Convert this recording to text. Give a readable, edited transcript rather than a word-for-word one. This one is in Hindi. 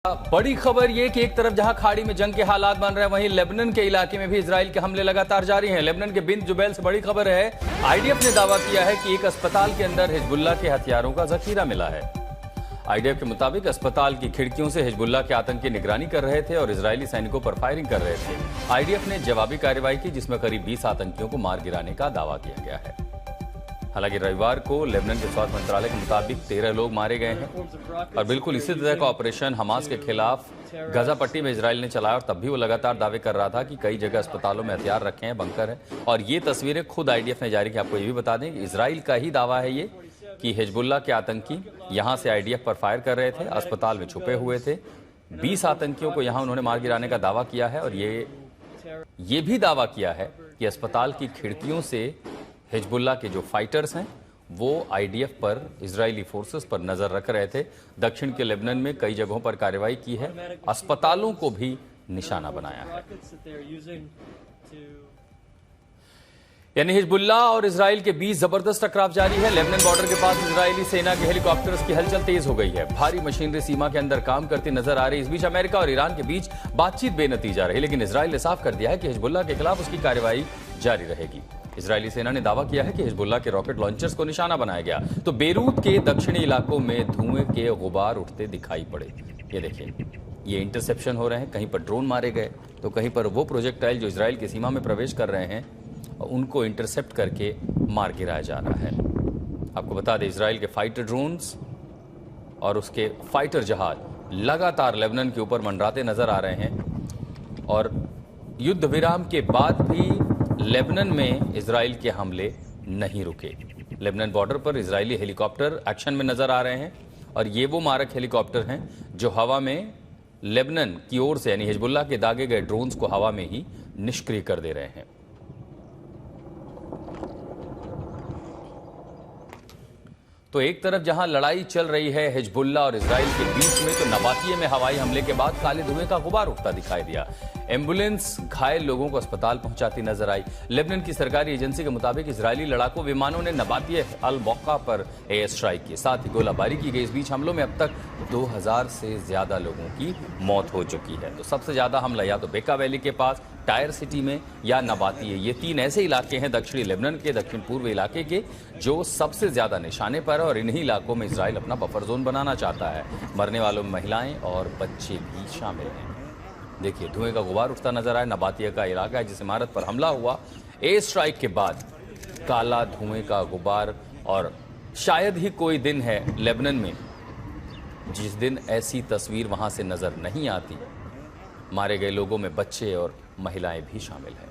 बड़ी खबर ये कि एक तरफ जहां खाड़ी में जंग के हालात बन रहे हैं, वहीं लेबनान के इलाके में भी इजराइल के हमले लगातार जारी हैं। लेबनान के बिन जुबैल से बड़ी खबर है, आईडीएफ ने दावा किया है कि एक अस्पताल के अंदर हिजबुल्लाह के हथियारों का जखीरा मिला है। आईडीएफ के मुताबिक अस्पताल की खिड़कियों से हिजबुल्लाह के आतंकी निगरानी कर रहे थे और इजरायली सैनिकों पर फायरिंग कर रहे थे। आईडीएफ ने जवाबी कार्रवाई की, जिसमें करीब 20 आतंकियों को मार गिराने का दावा किया गया है। हालांकि रविवार को लेबनान के स्वास्थ्य मंत्रालय के मुताबिक 13 लोग मारे गए हैं और बिल्कुल इसी तरह का ऑपरेशन हमास के खिलाफ गाजा पट्टी में इजराइल ने चलाया और तब भी वो लगातार दावे कर रहा था कि कई जगह अस्पतालों में हथियार रखे हैं, बंकर है। और ये तस्वीरें खुद आईडीएफ ने जारी की। आपको ये भी बता दें कि इजराइल का ही दावा है ये कि हिजबुल्लाह के आतंकी यहां से आईडीएफ पर फायर कर रहे थे, अस्पताल में छुपे हुए थे। 20 आतंकियों को यहां उन्होंने मार गिराने का दावा किया है और ये भी दावा किया है कि अस्पताल की खिड़कियों से हिजबुल्लाह के जो फाइटर्स हैं वो आईडीएफ पर, इजरायली फोर्सेस पर नजर रख रहे थे। दक्षिण के लेबनान में कई जगहों पर कार्रवाई की है, अस्पतालों को भी निशाना बनाया है। यानी हिजबुल्लाह और इजराइल के बीच जबरदस्त टकराव जारी है। लेबनान बॉर्डर के पास इजरायली सेना के हेलीकॉप्टर्स की हलचल तेज हो गई है। भारी मशीनरी सीमा के अंदर काम करती नजर आ रही। इस बीच अमेरिका और ईरान के बीच बातचीत बेनतीजा रही, लेकिन इजराइल ने साफ कर दिया है कि हिजबुल्लाह के खिलाफ उसकी कार्रवाई जारी रहेगी। इजरायली सेना ने दावा किया है कि हिजबुल्लाह के रॉकेट लॉन्चर्स को निशाना बनाया गया। तो बेरूत के दक्षिणी इलाकों में धुएं के गुबार उठते दिखाई पड़े। ये देखिए, ये इंटरसेप्शन हो रहे हैं। कहीं पर ड्रोन मारे गए तो कहीं पर वो प्रोजेक्टाइल जो इजराइल की सीमा में प्रवेश कर रहे हैं उनको इंटरसेप्ट करके मार गिराया जा रहा है। आपको बता दें, इजराइल के फाइटर ड्रोन्स और उसके फाइटर जहाज लगातार लेबनान के ऊपर मंडराते नजर आ रहे हैं और युद्ध विराम के बाद भी लेबनान में इजराइल के हमले नहीं रुके। लेबनान बॉर्डर पर इजरायली हेलीकॉप्टर एक्शन में नजर आ रहे हैं और ये वो मारक हेलीकॉप्टर हैं जो हवा में लेबनान की ओर से यानी हिजबुल्लाह के दागे गए ड्रोन्स को हवा में ही निष्क्रिय कर दे रहे हैं। तो एक तरफ जहां लड़ाई चल रही है हिजबुल्लाह और इजराइल के बीच में, तो नबातिये में हवाई हमले के बाद काले धुएं का गुबार उठता दिखाई दिया। एम्बुलेंस घायल लोगों को अस्पताल पहुंचाती नजर आई। लेबनान की सरकारी एजेंसी के मुताबिक इजरायली लड़ाकू विमानों ने नबातिये अल बौका पर एयर स्ट्राइक की, साथ ही गोलाबारी की गई। इस बीच हमलों में अब तक 2000 से ज्यादा लोगों की मौत हो चुकी है। तो सबसे ज्यादा हमला या तो बेका वैली के पास टायर सिटी में या नबातिये, ये 3 ऐसे इलाके हैं दक्षिणी लेबनान के, दक्षिण पूर्व इलाके के, जो सबसे ज्यादा निशाने पर है और इन्हीं इलाकों में इजराइल अपना बफर जोन बनाना चाहता है। मरने वालों में महिलाएं और बच्चे भी शामिल हैं। देखिए, धुएं का गुबार उठता नजर आया। नबातिया का इलाका है जिस इमारत पर हमला हुआ। एयर स्ट्राइक के बाद काला धुएं का गुबार, और शायद ही कोई दिन है लेबनान में जिस दिन ऐसी तस्वीर वहां से नजर नहीं आती। मारे गए लोगों में बच्चे और महिलाएं भी शामिल हैं।